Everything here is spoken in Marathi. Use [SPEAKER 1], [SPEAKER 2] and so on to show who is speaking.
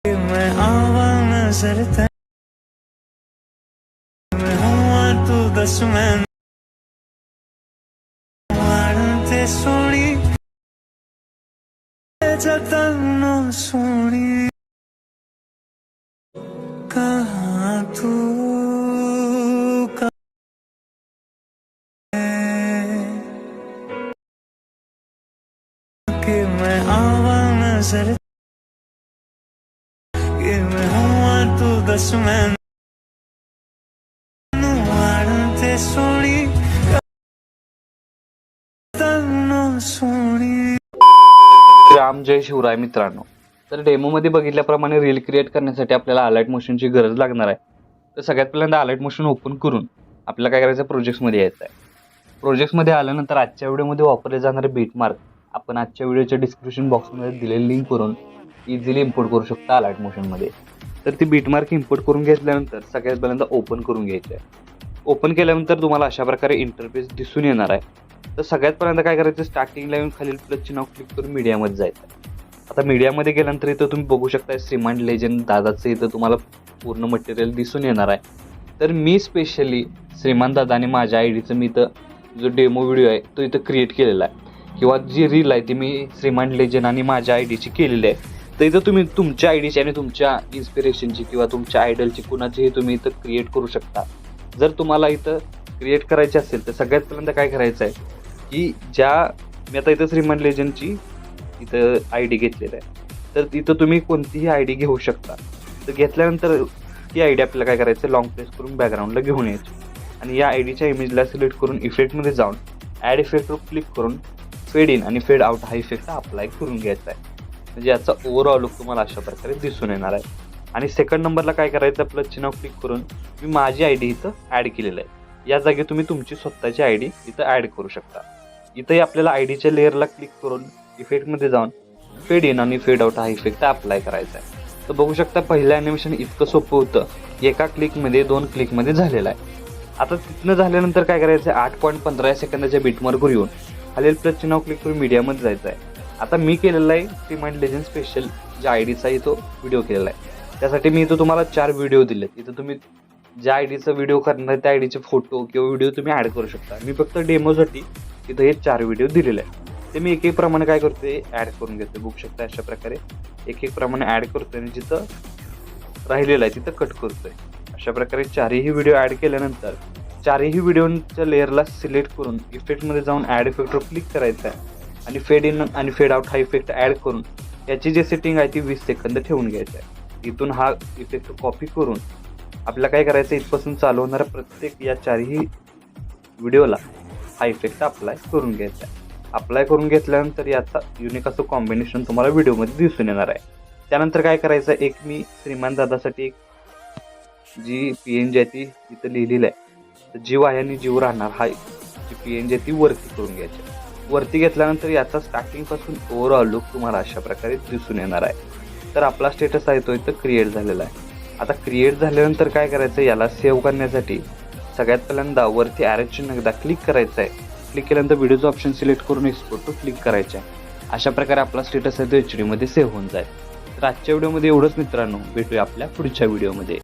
[SPEAKER 1] मैं आवा नजर मैं हुआ तू दस मैं ते सोनी जतनो सोनी कहाँ तू कि मैं आवा नजर कि मैं हुआ तू दस मैं ते सोनी
[SPEAKER 2] राम जय शिवराय मित्रांनो, तर डेमोमध्ये बघितल्याप्रमाणे रील क्रिएट करण्यासाठी आपल्याला अलाइट मोशनची गरज लागणार आहे. तर सगळ्यात पहिल्यांदा अलाइट मोशन ओपन करून आपल्याला काय करायचं, प्रोजेक्ट्समध्ये यायचं आहे. प्रोजेक्ट्समध्ये आल्यानंतर आजच्या व्हिडिओमध्ये वापरले जाणारे बीटमार्क आपण आजच्या व्हिडिओच्या डिस्क्रिप्शन बॉक्समध्ये दिलेली लिंक करून इझिली इम्पोर्ट करू शकता अलाइट मोशनमध्ये. तर ती बीटमार्क इम्पोर्ट करून घेतल्यानंतर सगळ्यात पहिल्यांदा ओपन करून घ्यायचं आहे. ओपन केल्यानंतर तुम्हाला अशा प्रकारे इंटरफेस दिसून येणार आहे. तर सगळ्यात पहिल्यांदा काय करायचं, स्टार्टिंगला येऊन खालील प्लसची नाव क्लिक करून मीडियामध्ये जायचं. आता मीडियामध्ये गेल्यानंतर इथं तुम्ही बघू शकता श्रीमान लेजंड दादाचं इथं तुम्हाला पूर्ण मटेरियल दिसून येणार आहे. तर मी स्पेशली श्रीमान दादा आणि माझ्या आयडीचं मी इथं जो डेमो व्हिडिओ आहे तो इथं क्रिएट केलेला आहे, किंवा जी रील आहे ती मी श्रीमान लेजंड आणि माझ्या आयडीची केलेली आहे. तर इथं तुम्ही तुमच्या आयडीची आणि तुमच्या इन्स्पिरेशनची किंवा तुमच्या आयडलची कुणाचीही तुम्ही इथं क्रिएट करू शकता. जर तुम्हाला इथं क्रिएट करायची असेल तर सगळ्यात पहिल्यांदा काय करायचं आहे की मी आता इथं श्रीमान लेजंडची इथं आय डी घेतलेलं आहे. तर तिथं तुम्ही कोणतीही आय डी घेऊ शकता. तर घेतल्यानंतर ती आय डी आपल्याला काय करायचं, लॉंग प्रेस करून बॅकग्राऊंडला घेऊन यायची आणि या आय डीच्या इमेजला सिलेक्ट करून इफेक्टमध्ये जाऊन ॲड इफेक्टवर क्लिक करून फेड इन आणि फेड आउट हा इफेक्ट अप्लाय करून घ्यायचा आहे. म्हणजे याचा ओव्हरऑल लुक तुम्हाला अशा प्रकारे दिसून येणार आहे. आणि सेकंड नंबरला काय करायचं, प्लस चिन्ह क्लिक करून मी माझी आय डी इथं ॲड केलेलं आहे. या जागी तुम्ही तुमची स्वतःची आय डी इथं ॲड करू शकता. इथंही आपल्याला आय डीच्या लेअरला क्लिक करून इफेक्टमध्ये जाऊन फेड इन आणि फेड आउट हा इफेक्ट अप्लाय करायचा आहे. तर बघू शकता पहिलं ॲनिमेशन इतकं सोपं होतं, एका क्लिकमध्ये 2 क्लिकमध्ये झालेलं आहे. आता तिथनं झाल्यानंतर काय करायचं, 8.15 सेकंदाच्या बीटमार्कवर येऊन खालील प्लस चिन्ह क्लिक करून मीडियामध्ये जायचं आहे. आता मी केलेला आहे श्रीमान लेजंड स्पेशल ज्या आय डीचाही तो व्हिडिओ केलेला आहे. त्यासाठी मी इथं तुम्हाला 4 व्हिडिओ दिलेत. इथं तुम्ही ज्या आय डीचा व्हिडिओ करणार त्या आय डीचे फोटो किंवा व्हिडिओ तुम्ही ॲड करू शकता. मी फक्त डेमोसाठी इथं हे 4 व्हिडिओ दिलेले आहेत. ते मी एक प्रमाणे काय करतोय, ॲड करून घेतो. बघू शकता अशा प्रकारे एक प्रमाणे ॲड करतोय आणि जिथं राहिलेलं आहे तिथं कट करतोय. अशा प्रकारे 4ही व्हिडिओ ॲड केल्यानंतर 4ही व्हिडिओच्या लेअरला सिलेक्ट करून इफेक्टमध्ये जाऊन ॲड इफेक्टवर क्लिक करायचं आहे आणि फेड इन आणि फेड आउट हा इफेक्ट ॲड करून याची जी सेटिंग आहे ती 20 सेकंद ठेवून घ्यायचं आहे. इथून हा इफेक्ट कॉपी करून आपल्याला काय करायचं, इथपासून चालू होणाऱ्या प्रत्येक या 4ही व्हिडिओला हा इफेक्ट अप्लाय करून घ्यायचा आहे. अप्लाय करून घेतल्यानंतर याचा युनिक असं कॉम्बिनेशन तुम्हाला व्हिडिओमध्ये दिसून येणार आहे. त्यानंतर काय करायचं, एक मी श्रीमान दादासाठी एक जी PNG आहे ती इथं लिहिलेली आहे. तर जीव आहे आणि जीव राहणार हा जी PNG आहे ती वरती करून घ्यायची. वरती घेतल्यानंतर याचा स्टार्टिंगपासून ओव्हरऑल लुक तुम्हाला अशा प्रकारे दिसून येणार आहे. तर आपला स्टेटस आहे तो इथं क्रिएट झालेला आहे. आता क्रिएट झाल्यानंतर काय करायचं, याला सेव्ह करण्यासाठी सगळ्यात पहिल्यांदा वरती ॲरो चिन्ह एकदा क्लिक करायचं आहे. क्लिक केल्यानंतर व्हिडिओचं ऑप्शन सिलेक्ट करून एक्सपोर्टवर क्लिक करायचं आहे. अशा प्रकारे आपला स्टेटस आहे तो HD मध्ये सेव्ह होऊन जाईल. तर आजच्या व्हिडिओमध्ये एवढंच मित्रांनो, भेटूया आपल्या पुढच्या व्हिडिओमध्ये.